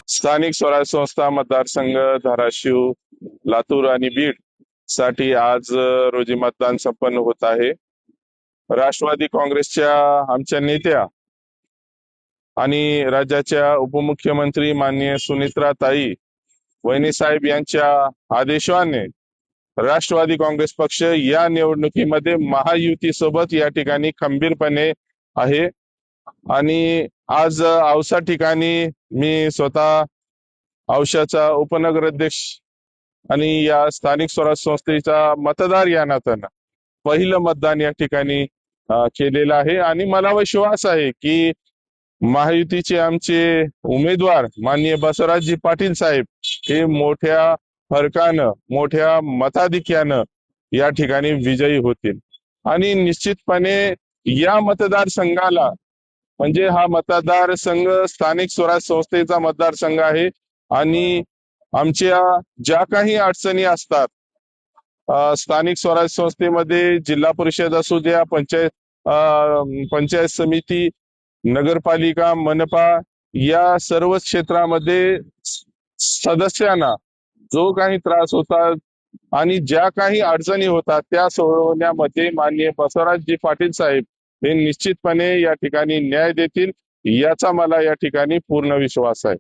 स्थानिक स्वराज्य संस्था मतदारसंघ धाराशिव, लातूर आणि बीड साठी आज रोजी मतदान संपन्न होत आहे। राष्ट्रवादी काँग्रेसच्या आमच्या नेत्या आणि राज्याच्या उपमुख्यमंत्री माननीय सुनेत्राताई वहिनी साहेब यांच्या आदेशाने राष्ट्रवादी काँग्रेस पक्ष या निवडणुकीमध्ये महायुती सोबत या ठिकाणी खंबीरपणे आहे। आणि आज औसा ठिकाणी मी स्वतः औशाचा उपनगराध्यक्ष आणि या स्थानिक स्वराज्य संस्थेचा मतदार या नात्यानं पहिलं मतदान या ठिकाणी केलेलं आहे। आणि मला विश्वास आहे की महायुतीचे आमचे उमेदवार माननीय बसवराजजी पाटील साहेब हे मोठ्या फरकानं मोठ्या मताधिक्यानं या ठिकाणी विजयी होतील। आणि निश्चितपणे या मतदारसंघाला म्हणजे हा मतदारसंघ स्थानिक स्वराज्य संस्थेचा मतदारसंघ आहे आणि आमच्या ज्या काही अडचणी असतात स्थानिक स्वराज्य संस्थेमध्ये जिल्हा परिषद असू द्या, पंचायत समिती, नगरपालिका, मनपा या सर्व क्षेत्रामध्ये सदस्यांना जो काही त्रास होतात आणि ज्या काही अडचणी होतात त्या सोडवण्यामध्ये माननीय बसवराजजी पाटील साहेब हे निश्चितपणे या ठिकाणी न्याय देतील याचा मला या ठिकाणी पूर्ण विश्वास आहे।